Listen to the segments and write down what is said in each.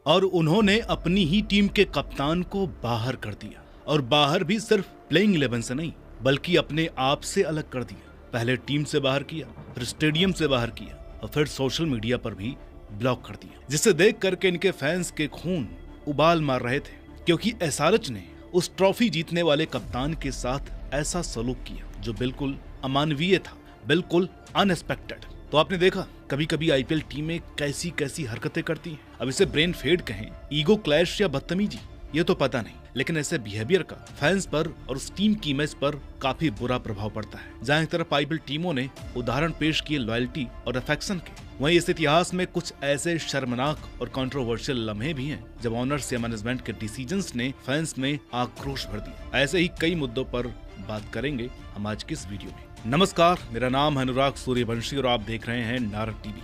और उन्होंने अपनी ही टीम के कप्तान को बाहर कर दिया, और बाहर भी सिर्फ प्लेइंग 11 से नहीं बल्कि अपने आप से अलग कर दिया। पहले टीम से बाहर किया, फिर स्टेडियम से बाहर किया और फिर सोशल मीडिया पर भी ब्लॉक कर दिया, जिसे देख करके इनके फैंस के खून उबाल मार रहे थे, क्योंकि एसआरएच ने उस ट्रॉफी जीतने वाले कप्तान के साथ ऐसा सलूक किया जो बिल्कुल अमानवीय था, बिल्कुल अनएक्सपेक्टेड। तो आपने देखा कभी कभी आईपीएल टीमें कैसी कैसी हरकतें करती हैं। अब इसे ब्रेन फेड कहें, ईगो क्लैश या बदतमीजी, ये तो पता नहीं, लेकिन ऐसे बिहेवियर का फैंस पर और उस टीम की इमेज पर काफी बुरा प्रभाव पड़ता है। जहां एक तरफ आईपीएल टीमों ने उदाहरण पेश किए लॉयल्टी और अफेक्शन के, वहीं इस इतिहास में कुछ ऐसे शर्मनाक और कंट्रोवर्शियल लम्हे भी हैं जब ओनर्स या मैनेजमेंट के डिसीजंस ने फैंस में आक्रोश भर दिया। ऐसे ही कई मुद्दों पर बात करेंगे हम आज की इस वीडियो में। नमस्कार, मेरा नाम है अनुराग सूर्यवंशी और आप देख रहे हैं नारद टीवी।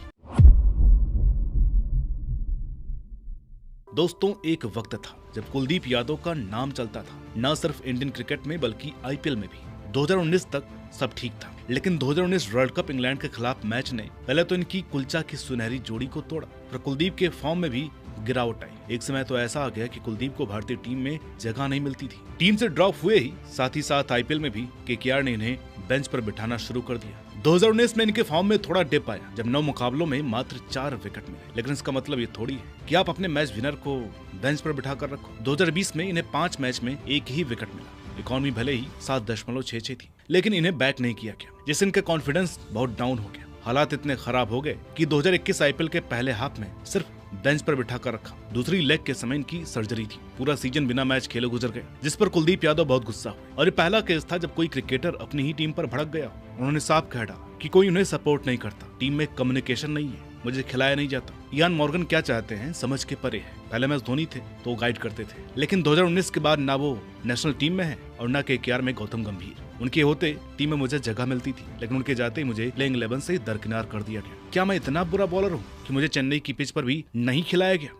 दोस्तों, एक वक्त था जब कुलदीप यादव का नाम चलता था, न सिर्फ इंडियन क्रिकेट में बल्कि आईपीएल में भी। 2019 तक सब ठीक था, लेकिन 2019 वर्ल्ड कप इंग्लैंड के खिलाफ मैच ने पहले तो इनकी कुलचा की सुनहरी जोड़ी को तोड़ा, पर कुलदीप के फॉर्म में भी गिरावट आई। एक समय तो ऐसा आ गया कि कुलदीप को भारतीय टीम में जगह नहीं मिलती थी। टीम से ड्रॉप हुए ही साथ ही साथ आईपीएल में भी केकेआर ने इन्हें बेंच पर बिठाना शुरू कर दिया। 2019 में इनके फॉर्म में थोड़ा डिप आया जब 9 मुकाबलों में मात्र 4 विकेट मिले, लेकिन इसका मतलब ये थोड़ी है कि आप अपने मैच विनर को बेंच पर बिठा कर रखो। 2020 में इन्हें 5 मैच में एक ही विकेट मिला। इकॉनमी भले ही 7.66 थी, लेकिन इन्हें बैक नहीं किया गया, जिससे इनका कॉन्फिडेंस बहुत डाउन हो गया। हालात इतने खराब हो गए कि 2021 आईपीएल के पहले हाफ में सिर्फ बेंच पर बिठा कर रखा। दूसरी लेग के समय इनकी सर्जरी थी। पूरा सीजन बिना मैच खेले गुजर गए, जिस पर कुलदीप यादव बहुत गुस्सा हुए। और ये पहला केस था जब कोई क्रिकेटर अपनी ही टीम पर भड़क गया। उन्होंने साफ कह डाला कि कोई उन्हें सपोर्ट नहीं करता, टीम में कम्युनिकेशन नहीं है, मुझे खिलाया नहीं जाता। इयान मॉर्गन क्या चाहते हैं समझ के परे है। पहले मैच धोनी थे तो गाइड करते थे, लेकिन 2019 के बाद ना वो नेशनल टीम में है और ना केकेआर में गौतम गंभीर। उनके होते टीम में मुझे जगह मिलती थी, लेकिन उनके जाते ही मुझे प्लेइंग 11 से दरकिनार कर दिया गया। क्या मैं इतना बुरा बॉलर हूँ कि मुझे चेन्नई की पिच पर भी नहीं खिलाया गया?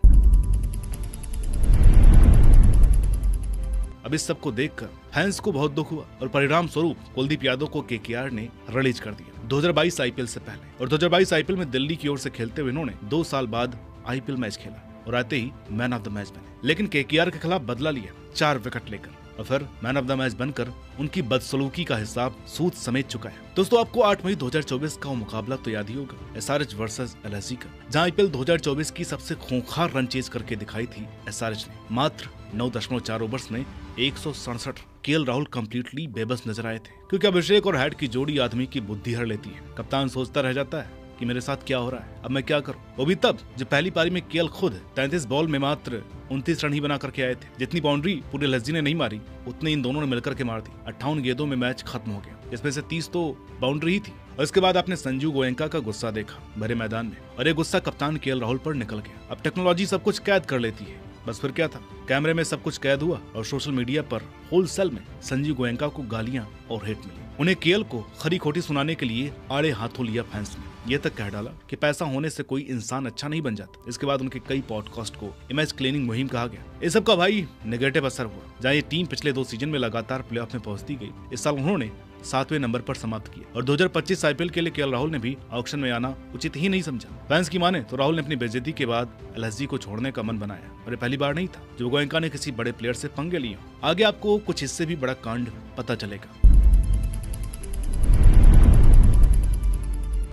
अब इस सब को देखकर फैंस को बहुत दुख हुआ और परिणाम स्वरूप कुलदीप यादव को केकेआर ने रिलीज कर दिया 2022 आईपीएल से पहले। और 2022 आईपीएल में दिल्ली की ओर से खेलते हुए इन्होंने 2 साल बाद आईपीएल मैच खेला और आते ही मैन ऑफ द मैच बने। लेकिन केकेआर के खिलाफ बदला लिया 4 विकेट लेकर, और फिर मैन ऑफ द मैच बनकर उनकी बदसलूकी का हिसाब सूद समेट चुका है। दोस्तों, आपको 8 मई 2024 का वो मुकाबला तो याद ही होगा, एसआरएच वर्सेस एलएसजी का, जहां आईपीएल 2024 की सबसे खूंखार रन चेज करके दिखाई थी एसआरएच ने। मात्र 9.4 ओवर्स में 167। केएल राहुल कंप्लीटली बेबस नजर आए थे, क्योंकि अभिषेक और हैड की जोड़ी आदमी की बुद्धि हर लेती है। कप्तान सोचता रह जाता है कि मेरे साथ क्या हो रहा है, अब मैं क्या करूं। वो भी तब जब पहली पारी में केएल खुद 33 बॉल में मात्र 29 रन ही बना करके आए थे। जितनी बाउंड्री पूरे एलएसजी ने नहीं मारी, उतनी इन दोनों ने मिलकर के मार दी। 58 गेंदों में मैच खत्म हो गया, इसमें से 30 तो बाउंड्री ही थी। और इसके बाद आपने संजू गोयनका का गुस्सा देखा भरे मैदान में, और ये गुस्सा कप्तान केएल राहुल पर निकल गया। अब टेक्नोलॉजी सब कुछ कैद कर लेती है, बस फिर क्या था, कैमरे में सब कुछ कैद हुआ और सोशल मीडिया पर होलसेल में संजीव गोयनका को गालियां और हेट मिली। उन्हें केएल को खरी खोटी सुनाने के लिए आड़े हाथों लिया फैंस ने। ये तक कह डाला कि पैसा होने से कोई इंसान अच्छा नहीं बन जाता। इसके बाद उनके कई पॉडकास्ट को इमेज क्लीनिंग मुहिम कहा गया। इस सब का भाई नेगेटिव असर हुआ। जहाँ ये टीम पिछले 2 सीजन में लगातार प्लेऑफ में पहुंचती गई, इस साल उन्होंने 7वें नंबर पर समाप्त किया। और 2025 आईपीएल के लिए केएल राहुल ने भी ऑक्शन में आना उचित ही नहीं समझा। फैंस की माने तो राहुल ने अपनी बेइज्जती के बाद एलएसजी को छोड़ने का मन बनाया, और ये पहली बार नहीं था जब गोयनका ने किसी बड़े प्लेयर से पंगे लिए। आगे आपको कुछ इससे भी बड़ा कांड पता चलेगा।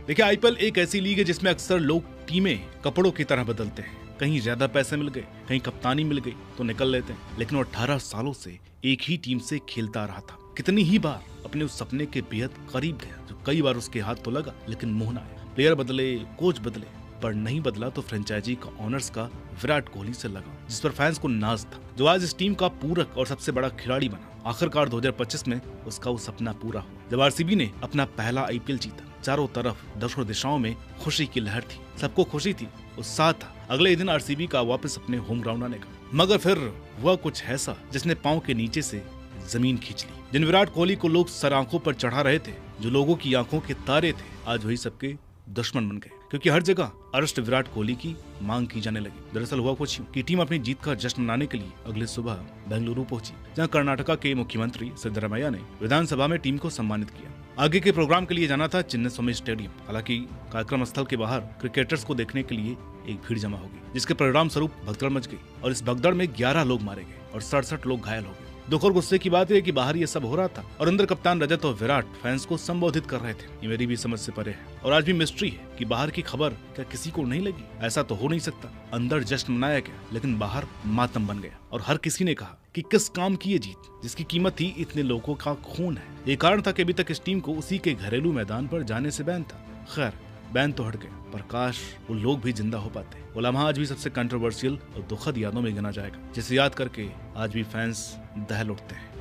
देखिए, आईपीएल एक ऐसी लीग है जिसमें अक्सर लोग टीमें कपड़ों की तरह बदलते हैं। कहीं ज्यादा पैसे मिल गए, कहीं कप्तानी मिल गई तो निकल लेते हैं, लेकिन वो 18 सालों से एक ही टीम से खेलता रहा था। कितनी ही बार अपने उस सपने के बेहद करीब गया, जो कई बार उसके हाथ तो लगा लेकिन मुंह ना आया। प्लेयर बदले, कोच बदले, पर नहीं बदला तो फ्रेंचाइजी का ऑनर्स का विराट कोहली से लगा, जिस पर फैंस को नाज था, जो आज इस टीम का पूरक और सबसे बड़ा खिलाड़ी बना। आखिरकार 2025 में उसका वो सपना पूरा हुआ जब आरसीबी ने अपना पहला आईपीएल जीता। चारों तरफ दक्षिण दिशाओं में खुशी की लहर थी, सबको खुशी थी, उत्साह था अगले ही दिन आरसीबी का वापस अपने होम ग्राउंड आने का। मगर फिर हुआ कुछ ऐसा जिसने पांव के नीचे से जमीन खींच ली। जिन विराट कोहली को लोग सर आंखों पर चढ़ा रहे थे, जो लोगों की आंखों के तारे थे, आज वही सबके दुश्मन बन गए, क्योंकि हर जगह अरेस्ट विराट कोहली की मांग की जाने लगी। दरअसल हुआ कुछ यूं कि टीम अपनी जीत का जश्न मनाने के लिए अगले सुबह बेंगलुरु पहुंची, जहां कर्नाटका के मुख्यमंत्री सिद्धरामैया ने विधानसभा में टीम को सम्मानित किया। आगे के प्रोग्राम के लिए जाना था चिन्नास्वामी स्टेडियम। हालांकि कार्यक्रम स्थल के बाहर क्रिकेटर्स को देखने के लिए एक भीड़ जमा होगी, जिसके परिणाम स्वरूप भगदड़ मच गई और इस भगदड़ में 11 लोग मारे गए और 67 लोग घायल हो गए। दुख और गुस्से की बात है कि बाहर ये सब हो रहा था और अंदर कप्तान रजत और विराट फैंस को संबोधित कर रहे थे। ये मेरी भी समझ से परे है और आज भी मिस्ट्री है कि बाहर की खबर क्या किसी को नहीं लगी। ऐसा तो हो नहीं सकता। अंदर जश्न मनाया गया लेकिन बाहर मातम बन गया और हर किसी ने कहा कि किस काम की ये जीत जिसकी कीमत थी इतने लोगों का खून है। ये कारण था कि अभी तक इस टीम को उसी के घरेलू मैदान पर जाने से बैन था। खैर बैन तो हट गए, पर काश वो लोग भी जिंदा हो पाते। वो लम्हा आज भी सबसे कंट्रोवर्शियल और दुखद यादों में गिना जाएगा, जिसे याद करके आज भी फैंस दहल उठते हैं।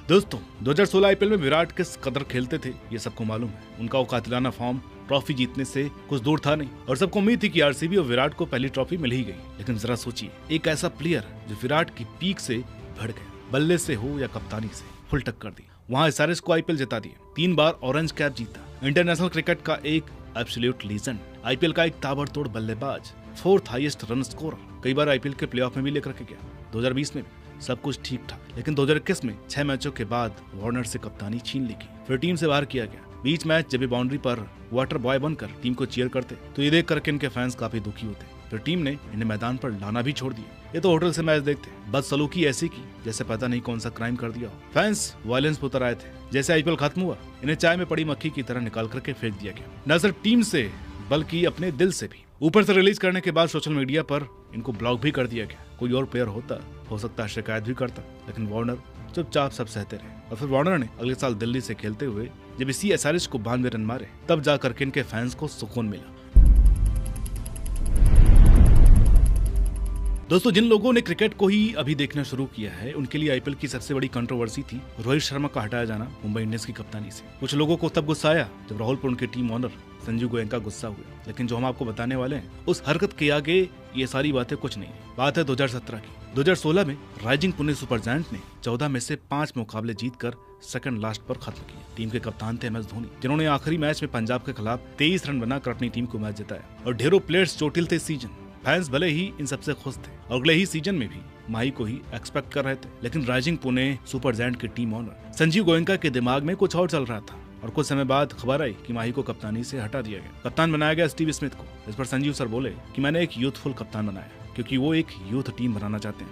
दोस्तों 2016 आईपीएल में विराट किस कदर खेलते थे ये सबको मालूम है। उनका वो कातिलाना फॉर्म ट्रॉफी जीतने से कुछ दूर था नहीं और सबको उम्मीद थी कि आरसीबी और विराट को पहली ट्रॉफी मिल ही गई। लेकिन जरा सोचिए, एक ऐसा प्लेयर जो विराट की पीक से बढ़ गया, बल्ले से हो या कप्तानी से, फुल टक्कर दी। वहां एसआरएच को आईपीएल जिता दिए, 3 बार ऑरेंज कैप जीता, इंटरनेशनल क्रिकेट का एक एब्सोल्यूट लीजेंड, आईपीएल का एक ताबड़तोड़ बल्लेबाज, 4th हाईएस्ट रन स्कोरर, कई बार आईपीएल के प्लेऑफ में भी लेकर के गया। 2020 में सब कुछ ठीक था, लेकिन 2021 में 6 मैचों के बाद वार्नर से कप्तानी छीन ली गई, फिर टीम से बाहर किया गया। बीच मैच जब बाउंड्री पर वाटर बॉय बनकर टीम को चीयर करते तो ये देख करके इनके फैंस काफी दुखी होते। फिर टीम ने इन्हें मैदान पर लाना भी छोड़ दिया। ये तो होटल से मैच देखते, बदसलूकी ऐसी की जैसे पता नहीं कौन सा क्राइम कर दिया हो। फैंस वायलेंस पर उतर आए थे। जैसे आईपीएल खत्म हुआ, इन्हें चाय में पड़ी मक्खी की तरह निकाल करके फेंक दिया गया, न सिर्फ टीम से बल्कि अपने दिल से भी। ऊपर से रिलीज करने के बाद सोशल मीडिया पर इनको ब्लॉक भी कर दिया गया। कोई और प्लेयर होता हो सकता है शिकायत भी करता, लेकिन वार्नर चुपचाप सब सहते रहे। और फिर वार्नर ने अगले साल दिल्ली से खेलते हुए जब इसी एसआरएच को 92 रन मारे, तब जाकर के इनके फैंस को सुकून मिला। दोस्तों जिन लोगों ने क्रिकेट को ही अभी देखना शुरू किया है, उनके लिए आईपीएल की सबसे बड़ी कंट्रोवर्सी थी रोहित शर्मा का हटाया जाना मुंबई इंडियंस की कप्तानी से। कुछ लोगों को तब गुस्सा आया जब राहुल पर उनके टीम ऑनर संजू गोयनका गुस्सा हुए, लेकिन जो हम आपको बताने वाले हैं उस हरकत के आगे ये सारी बातें कुछ नहीं। बात है 2017 की। 2016 में राइजिंग पुणे सुपर जायंट ने 14 में से 5 मुकाबले जीतकर सेकंड लास्ट पर खत्म किया। टीम के कप्तान थे MS धोनी, जिन्होंने आखिरी मैच में पंजाब के खिलाफ 23 रन बनाकर अपनी टीम को मैच जिताया। और ढेरों प्लेयर्स चोटिल थे इस सीजन। फैंस भले ही इन सबसे खुश थे, अगले ही सीजन में भी माही को ही एक्सपेक्ट कर रहे थे, लेकिन राइजिंग पुणे सुपर जायंट के टीम ऑनर संजीव गोयनका के दिमाग में कुछ और चल रहा था और कुछ समय बाद खबर आई कि माही को कप्तानी से हटा दिया गया। कप्तान बनाया गया स्टीव स्मिथ को। इस पर संजीव सर बोले कि मैंने एक यूथफुल कप्तान बनाया, क्योंकि वो एक यूथ टीम बनाना चाहते हैं।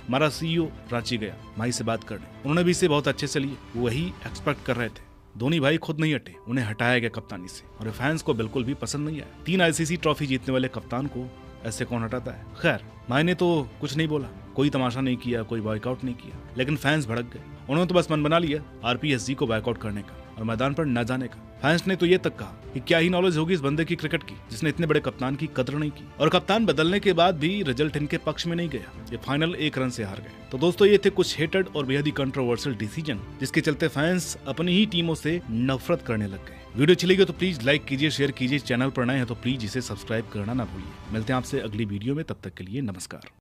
हमारा सीईओ रांची गया माही से बात करने, उन्होंने भी इसे बहुत अच्छे से लिए, वही एक्सपेक्ट कर रहे थे। धोनी भाई खुद नहीं हटे, उन्हें हटाया गया कप्तानी से और फैंस को बिल्कुल भी पसंद नहीं आया। 3 आईसीसी ट्रॉफी जीतने वाले कप्तान को ऐसे कौन हटाता है। खैर माही ने तो कुछ नहीं बोला, कोई तमाशा नहीं किया, कोई बॉयकआउट नहीं किया, लेकिन फैंस भड़क गए। उन्होंने तो बस मन बना लिया आरपीएसजी को बॉयकआउट करने का और मैदान पर न जाने का। फैंस ने तो ये तक कहा कि क्या ही नॉलेज होगी इस बंदे की क्रिकेट की, जिसने इतने बड़े कप्तान की कदर नहीं की। और कप्तान बदलने के बाद भी रिजल्ट इनके पक्ष में नहीं गया, ये फाइनल 1 रन से हार गए। तो दोस्तों ये थे कुछ हेटेड और बेहद ही कंट्रोवर्शियल डिसीजन, जिसके चलते फैंस अपनी ही टीमों से नफरत करने लग गए। वीडियो अच्छी लगी तो प्लीज लाइक कीजिए, शेयर कीजिए, चैनल पर नए हैं तो प्लीज इसे सब्सक्राइब करना ना भूलिए। मिलते हैं आपसे अगली वीडियो में, तब तक के लिए नमस्कार।